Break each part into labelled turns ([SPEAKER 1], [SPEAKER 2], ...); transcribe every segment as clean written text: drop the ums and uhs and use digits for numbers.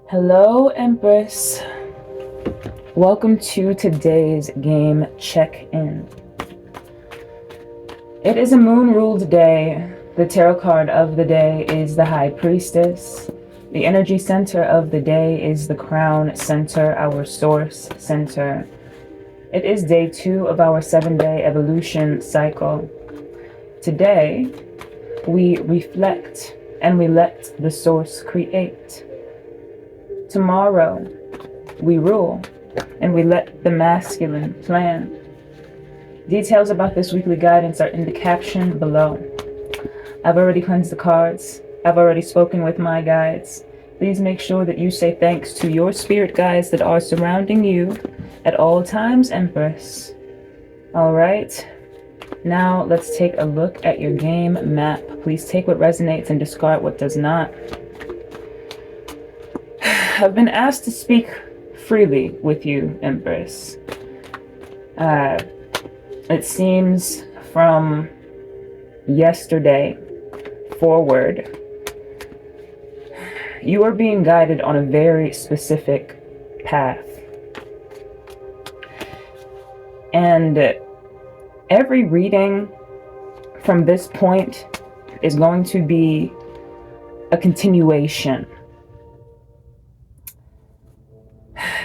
[SPEAKER 1] Hello, Empress. Welcome to today's game check-in. It is a moon-ruled day. The tarot card of the day is the High Priestess. The energy center of the day is the Crown Center, our Source Center. It is day 2 of our 7-day evolution cycle. Today, we reflect and we let the Source create. Tomorrow, we rule and we let the masculine plan. Details about this weekly guidance are in the caption below. I've already cleansed the cards. I've already spoken with my guides. Please make sure that you say thanks to your spirit guides that are surrounding you at all times, Empress. All right. Now let's take a look at your game map. Please take what resonates and discard what does not. I've been asked to speak freely with you, Empress. It seems from yesterday forward, you are being guided on a very specific path. And every reading from this point is going to be a continuation.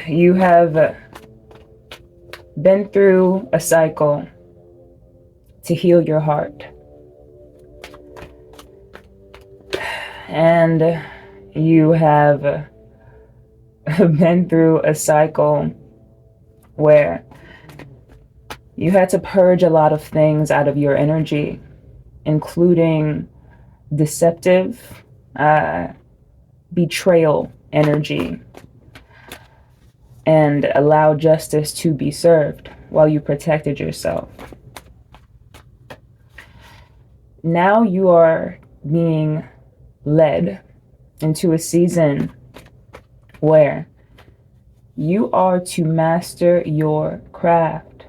[SPEAKER 1] You have been through a cycle to heal your heart. And you have been through a cycle where you had to purge a lot of things out of your energy, including deceptive, betrayal energy, and allow justice to be served while you protected yourself. Now you are being led into a season where you are to master your craft.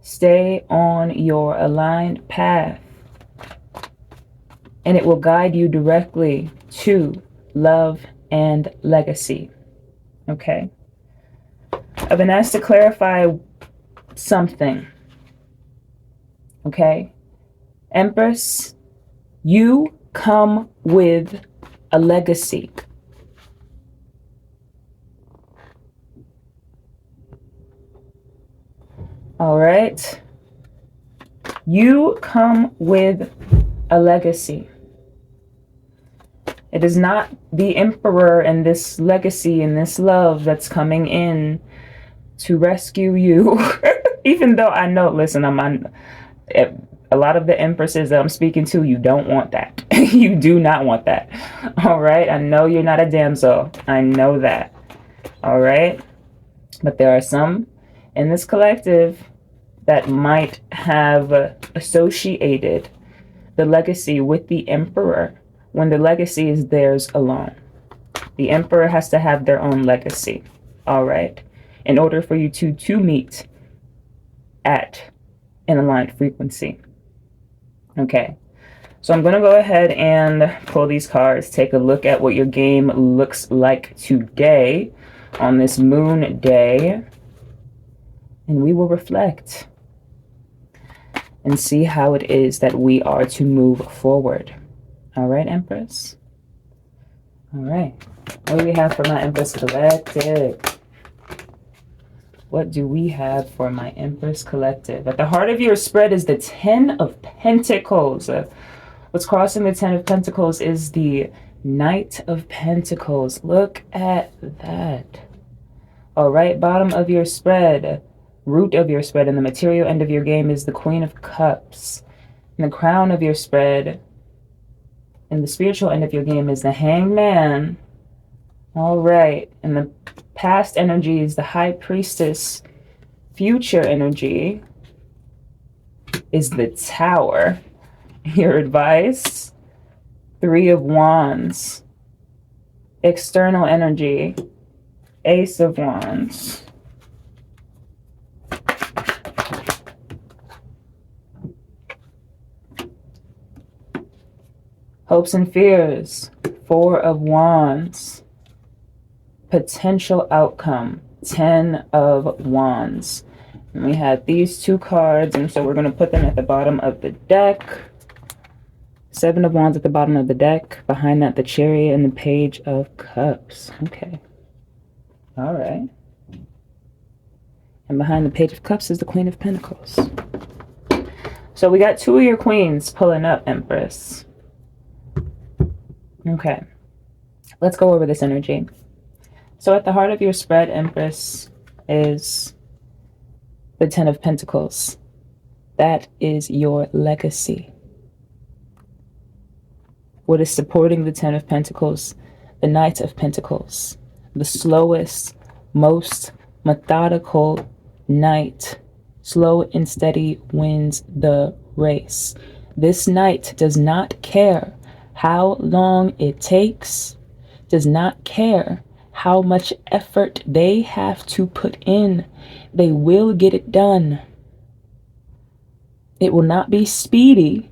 [SPEAKER 1] Stay on your aligned path, and it will guide you directly to love and legacy. Okay? I've been asked to clarify something. Okay? Empress, you come with a legacy. All right? You come with a legacy. It is not the Emperor and this legacy and this love that's coming in to rescue you. Even though I know, listen, a lot of the Empresses that I'm speaking to, you don't want that. You do not want that. All right? I know you're not a damsel. I know that. All right? But there are some in this collective that might have associated the legacy with the Emperor when the legacy is theirs alone. The Emperor has to have their own legacy. All right? In order for you to meet at an aligned frequency. Okay, so I'm going to go ahead and pull these cards, take a look at what your game looks like today on this moon day, and we will reflect and see how it is that we are to move forward. All right, Empress? All right, what do we have for my Empress Collective? What do we have for my Empress Collective? At the heart of your spread is the 10 of Pentacles. What's crossing the 10 of Pentacles is the Knight of Pentacles. Look at that. All right, bottom of your spread, root of your spread, and the material end of your game is the Queen of Cups. And the crown of your spread and the spiritual end of your game is the Hanged Man. All right, and the past energy is the High Priestess. Future energy is the Tower. Your advice, 3 of Wands. External energy, Ace of Wands. Hopes and fears, 4 of Wands. potential outcome, 10 of Wands. And we had these two cards, and so we're going to put them at the bottom of the deck. 7 of Wands at the bottom of the deck. Behind that, the Chariot and the Page of Cups. Okay. All right. And behind the Page of Cups is the Queen of Pentacles. So we got 2 of your queens pulling up, Empress. Okay. Let's go over this energy. So at the heart of your spread, Empress, is the 10 of Pentacles. That is your legacy. What is supporting the 10 of Pentacles? The Knight of Pentacles. The slowest, most methodical knight. Slow and steady wins the race. This knight does not care how long it takes, does not care how much effort they have to put in. They will get it done. It will not be speedy.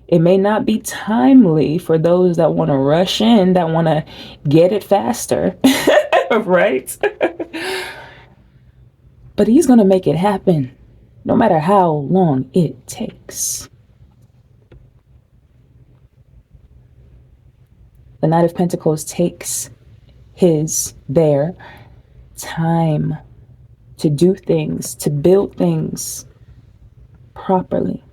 [SPEAKER 1] It may not be timely for those that want to rush in, that want to get it faster, right? But he's going to make it happen, no matter how long it takes. The Knight of Pentacles takes their time to do things, to build things properly.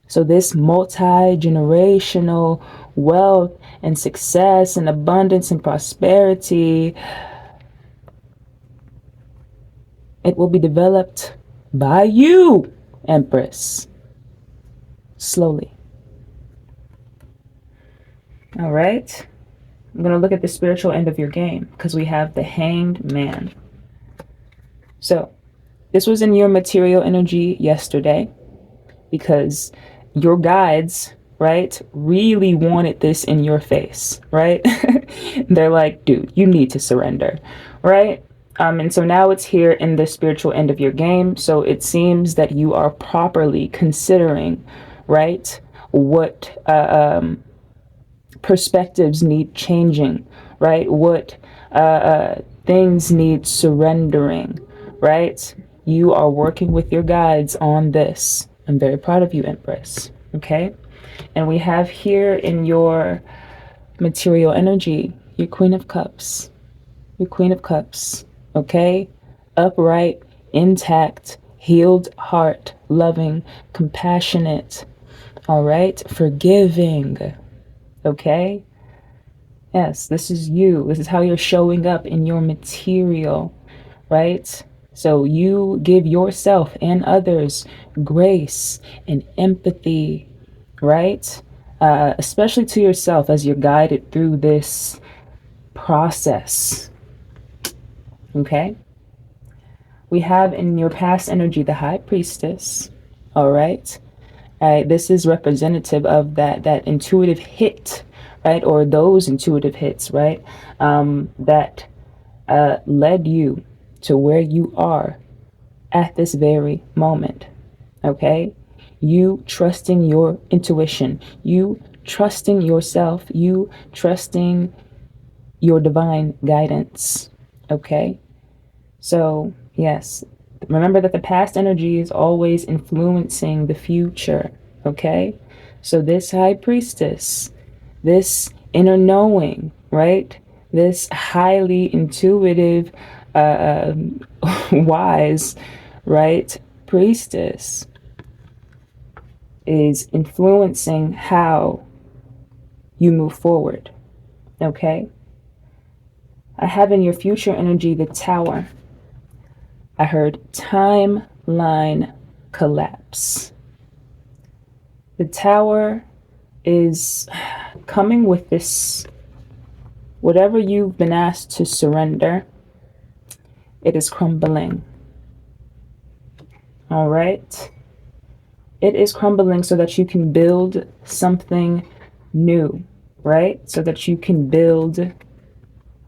[SPEAKER 1] So this multi-generational wealth and success and abundance and prosperity, it will be developed by you, Empress, slowly. All right. I'm going to look at the spiritual end of your game because we have the Hanged Man. So this was in your material energy yesterday because your guides, right, really wanted this in your face, right? They're like, dude, you need to surrender, right? And so now it's here in the spiritual end of your game. So it seems that you are properly considering, right, what perspectives need changing, right? What things need surrendering, right? You are working with your guides on this. I'm very proud of you, Empress. Okay. And we have here in your material energy, your Queen of Cups, your Queen of Cups. Okay. Upright, intact, healed heart, loving, compassionate. All right. Forgiving. Okay. Yes. This is you. This is how you're showing up in your material, right? So you give yourself and others grace and empathy, right? Especially to yourself as you're guided through this process. Okay? We have in your past energy the High Priestess. All right? This is representative of that intuitive hit, right? Or those intuitive hits, right? That led you to where you are at this very moment. Okay? You trusting your intuition, you trusting yourself, you trusting your divine guidance. Okay? So, yes, remember that the past energy is always influencing the future. Okay? So this High Priestess, this inner knowing, right? This highly intuitive, wise, right, priestess is influencing how you move forward. Okay? I have in your future energy the Tower. I heard timeline collapse. The Tower is coming with this, whatever you've been asked to surrender, it is crumbling. All right? It is crumbling so that you can build something new, right? So that you can build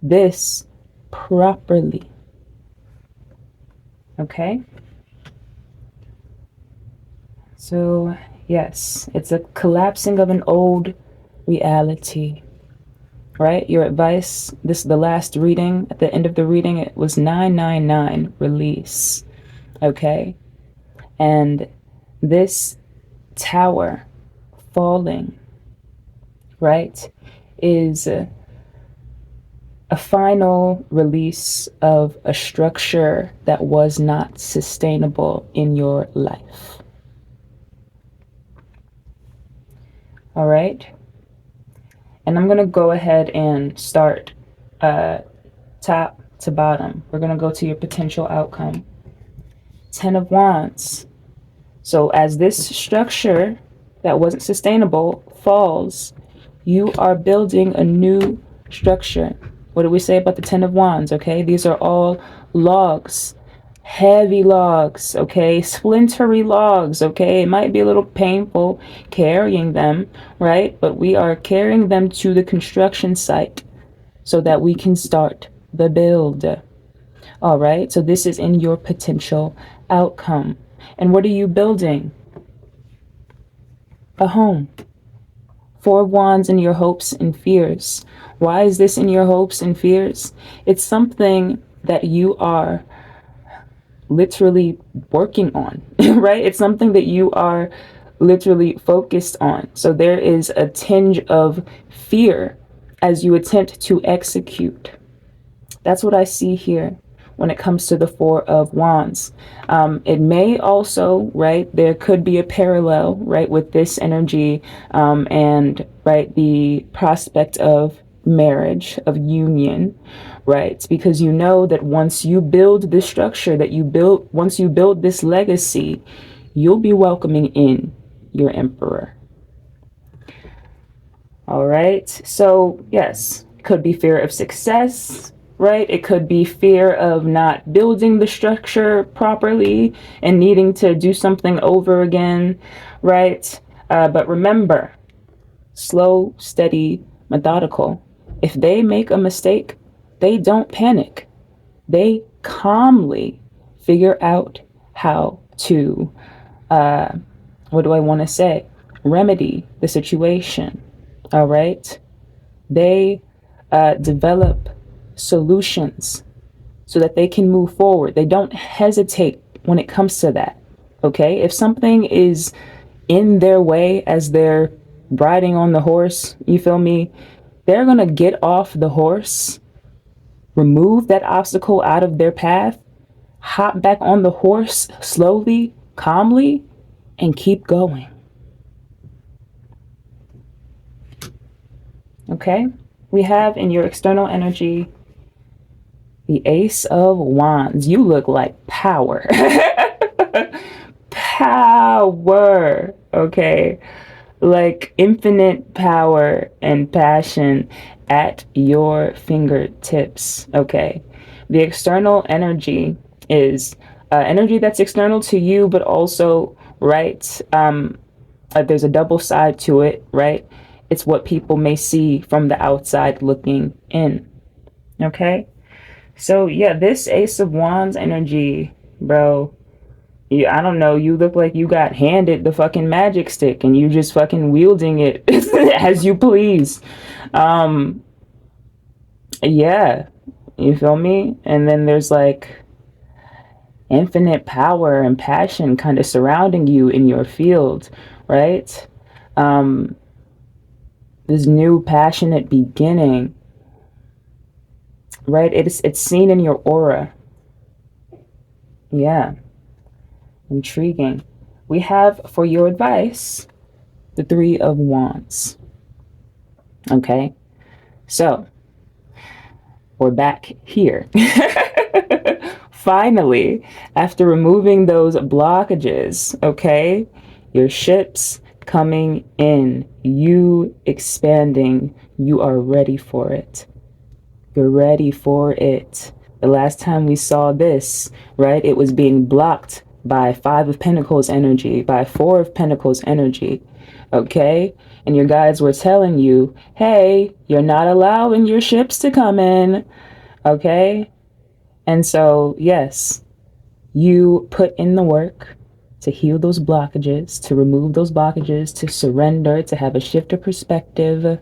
[SPEAKER 1] this properly. Okay? So, yes, it's a collapsing of an old reality, right? Your advice, this the last reading, at the end of the reading, it was 999, release, okay? And this tower falling, right, is a final release of a structure that was not sustainable in your life. All right? And I'm going to go ahead and start top to bottom. We're going to go to your potential outcome. 10 of Wands. So as this structure that wasn't sustainable falls, you are building a new structure. What do we say about the 10 of Wands? Okay, these are all logs, heavy logs, okay, splintery logs, okay. It might be a little painful carrying them, right? But we are carrying them to the construction site so that we can start the build. All right, so this is in your potential outcome. And what are you building? A home. 4 of Wands in your hopes and fears. Why is this in your hopes and fears? It's something that you are literally working on, right? It's something that you are literally focused on. So there is a tinge of fear as you attempt to execute. That's what I see here when it comes to the 4 of Wands. It may also, right, there could be a parallel, right, with this energy and, right, the prospect of marriage, of union, right? Because you know that once you build this structure that you build, once you build this legacy, you'll be welcoming in your emperor. All right. So yes, could be fear of success, right? It could be fear of not building the structure properly and needing to do something over again, right? But remember, slow, steady, methodical. If they make a mistake, they don't panic. They calmly figure out how to, what do I want to say? Remedy the situation. All right. They develop solutions so that they can move forward. They don't hesitate when it comes to that. Okay. If something is in their way as they're riding on the horse, you feel me? They're going to get off the horse, remove that obstacle out of their path, hop back on the horse slowly, calmly, and keep going. Okay, we have in your external energy the Ace of Wands. You look like power. Power, okay? Like infinite power and passion at your fingertips, okay? The external energy is energy that's external to you, but also, right, there's a double side to it, right? It's what people may see from the outside looking in. Okay? So, yeah, this Ace of Wands energy, bro, I don't know, you look like you got handed the fucking magic stick and you just fucking wielding it as you please. Yeah, you feel me? And then there's like infinite power and passion kind of surrounding you in your field, right? This new passionate beginning, right? It's seen in your aura. Yeah. Intriguing. We have for your advice the 3 of Wands. Okay. So we're back here. Finally, after removing those blockages, okay, your ships coming in, you expanding, you are ready for it. You're ready for it. The last time we saw this, right, it was being blocked by 5 of Pentacles energy, by 4 of Pentacles energy, okay? And your guides were telling you, hey, you're not allowing your ships to come in, okay? And so, yes, you put in the work to heal those blockages, to remove those blockages, to surrender, to have a shift of perspective.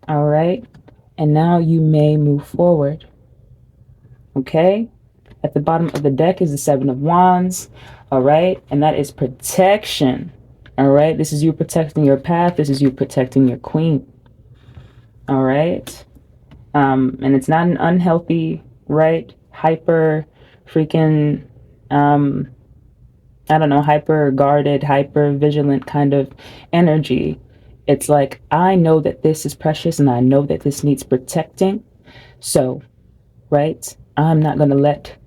[SPEAKER 1] All right. And now you may move forward. Okay. At the bottom of the deck is the Seven of Wands. All right. And that is protection. All right. This is you protecting your path. This is you protecting your queen. All right. And it's not an unhealthy, right? Hyper freaking, I don't know, hyper guarded, hyper vigilant kind of energy. It's like, I know that this is precious and I know that this needs protecting. So, right, I'm not going to let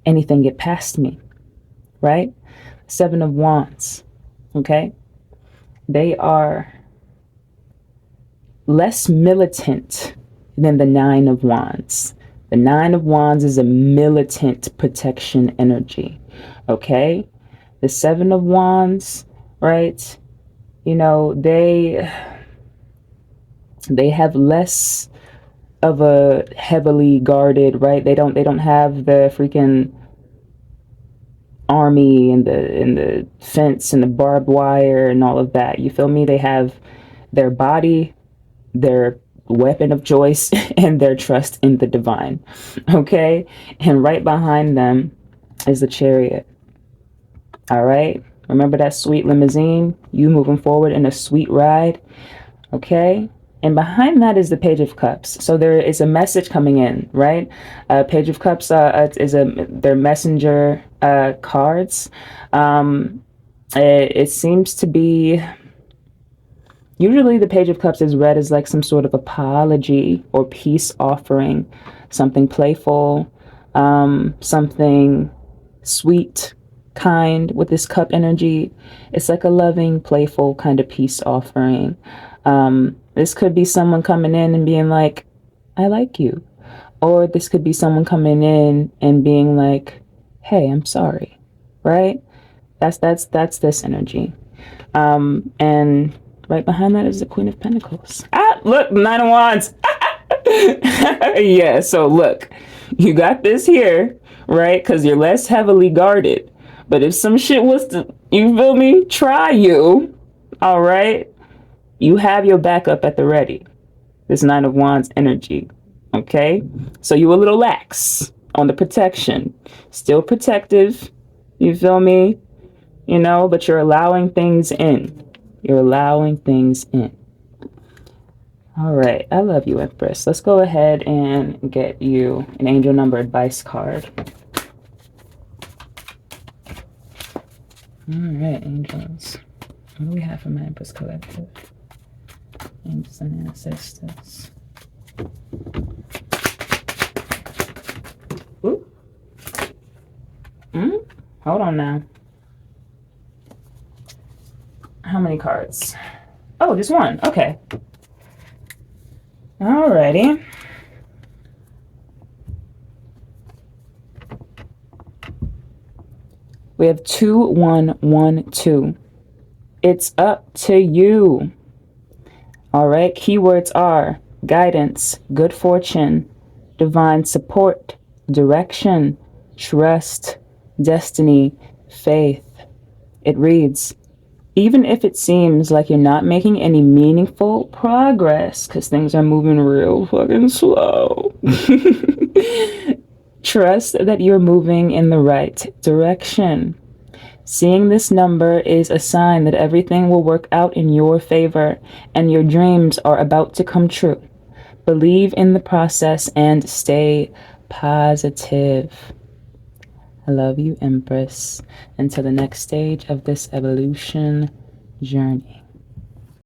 [SPEAKER 1] anything get past me, right? Seven of Wands, okay? They are less militant than the Nine of Wands. The Nine of Wands is a militant protection energy, okay? The Seven of Wands, right? You know, they have less of a heavily guarded, right? They don't have the freaking army and the fence and the barbed wire and all of that. You feel me? They have their body, their weapon of choice, and their trust in the divine. Okay? And right behind them is the Chariot. All right? Remember that sweet limousine? You moving forward in a sweet ride. Okay? And behind that is the Page of Cups. So there is a message coming in, right? Page of Cups is their messenger cards. It seems to be, usually the Page of Cups is read as like some sort of apology or peace offering, something playful, something sweet, kind with this cup energy. It's like a loving, playful kind of peace offering. This could be someone coming in and being like, I like you. Or this could be someone coming in and being like, hey, I'm sorry. Right? That's this energy. And right behind that is the Queen of Pentacles. Ah, look, Nine of Wands. Yeah, so look, you got this here, right? Because you're less heavily guarded. But if some shit was to, you feel me, try you, all right, you have your backup at the ready. This Nine of Wands energy, okay? So you a little lax on the protection. Still protective, you feel me? You know, but you're allowing things in. You're allowing things in. All right, I love you, Empress. Let's go ahead and get you an angel number advice card. All right, angels. What do we have for my Empress Collective? Angels and ancestors. Ooh. Hold on now. How many cards? Oh, just one. Okay. Alrighty. We have 2112. It's up to you. All right. Keywords are guidance, good fortune, divine support, direction, trust, destiny, faith. It reads, even if it seems like you're not making any meaningful progress because things are moving real fucking slow, trust that you're moving in the right direction. Seeing this number is a sign that everything will work out in your favor and your dreams are about to come true. Believe in the process and stay positive. I love you, Empress. Until the next stage of this evolution journey.